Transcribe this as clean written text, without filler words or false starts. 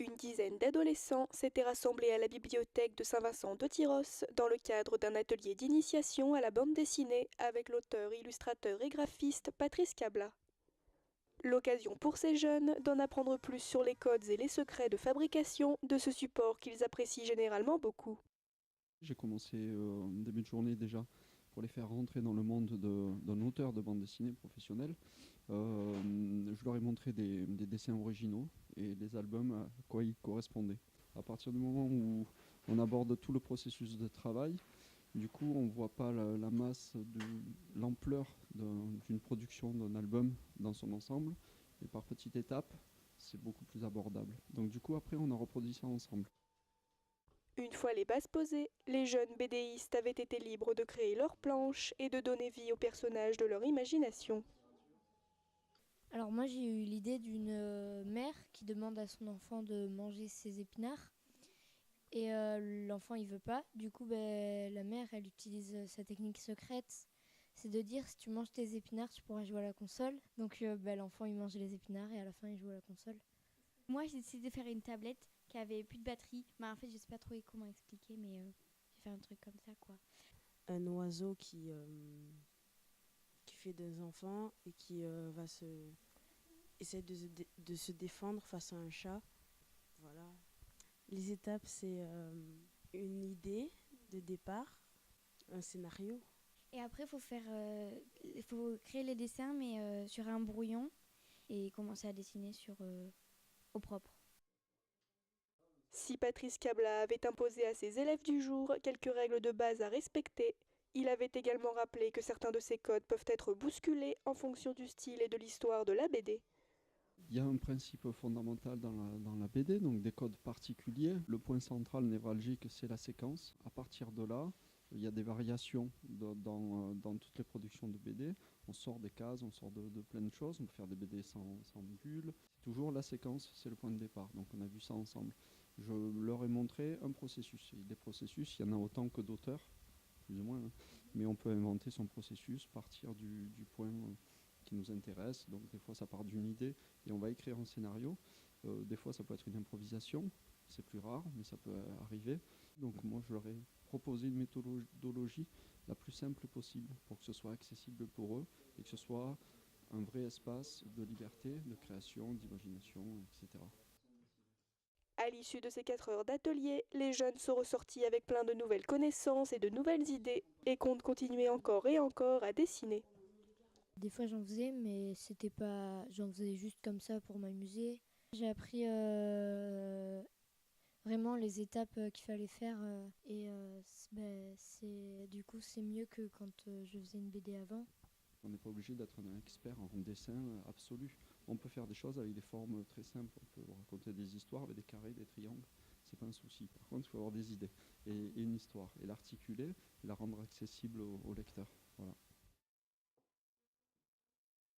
Une dizaine d'adolescents s'étaient rassemblés à la bibliothèque de Saint-Vincent de Tyrosse dans le cadre d'un atelier d'initiation à la bande dessinée avec l'auteur, illustrateur et graphiste Patrice Cabla. L'occasion pour ces jeunes d'en apprendre plus sur les codes et les secrets de fabrication de ce support qu'ils apprécient généralement beaucoup. J'ai commencé en début de journée déjà pour les faire rentrer dans le monde d'un auteur de bande dessinée professionnel. Je leur ai montré des dessins originaux et les albums à quoi ils correspondaient. À partir du moment où on aborde tout le processus de travail, du coup on ne voit pas la masse de l'ampleur d'une production d'un album dans son ensemble, et par petites étapes, c'est beaucoup plus abordable. Donc du coup après on a reproduit ça ensemble. Une fois les bases posées, les jeunes BDistes avaient été libres de créer leurs planches et de donner vie aux personnages de leur imagination. Alors moi j'ai eu l'idée d'une mère qui demande à son enfant de manger ses épinards et l'enfant il veut pas. Du coup la mère elle utilise sa technique secrète, c'est de dire si tu manges tes épinards tu pourras jouer à la console. Donc l'enfant il mange les épinards et à la fin il joue à la console. Moi, j'ai décidé de faire une tablette qui avait plus de batterie. En fait, je sais pas trop comment expliquer, mais j'ai fait un truc comme ça, quoi. Un oiseau qui fait des enfants et qui essaie de se défendre face à un chat. Voilà. Les étapes, c'est une idée de départ, un scénario. Et après, il faut créer les dessins, mais sur un brouillon et commencer à dessiner au propre. Si Patrice Cabla avait imposé à ses élèves du jour quelques règles de base à respecter, il avait également rappelé que certains de ces codes peuvent être bousculés en fonction du style et de l'histoire de la BD. Il y a un principe fondamental dans la BD, donc des codes particuliers. Le point central névralgique, c'est la séquence. À partir de là, il y a des variations dans toutes les productions de BD. On sort des cases, on sort de plein de choses. On peut faire des BD sans bulles. C'est toujours la séquence, c'est le point de départ. Donc on a vu ça ensemble. Je leur ai montré un processus. Et des processus, il y en a autant que d'auteurs, plus ou moins. Hein. Mais on peut inventer son processus, partir du point qui nous intéresse. Donc des fois ça part d'une idée et on va écrire un scénario. Des fois ça peut être une improvisation, c'est plus rare mais ça peut arriver. Donc moi je leur ai proposé une méthodologie la plus simple possible pour que ce soit accessible pour eux et que ce soit un vrai espace de liberté, de création, d'imagination, etc. À l'issue de ces 4 heures d'atelier, les jeunes sont ressortis avec plein de nouvelles connaissances et de nouvelles idées et comptent continuer encore et encore à dessiner. Des fois j'en faisais mais c'était pas, j'en faisais juste comme ça pour m'amuser. J'ai appris vraiment les étapes qu'il fallait faire et du coup c'est mieux que quand je faisais une BD avant. On n'est pas obligé d'être un expert en dessin absolu. On peut faire des choses avec des formes très simples. On peut raconter des histoires avec des carrés, des triangles. C'est pas un souci. Par contre, il faut avoir des idées et une histoire et l'articuler et la rendre accessible au lecteur. Voilà.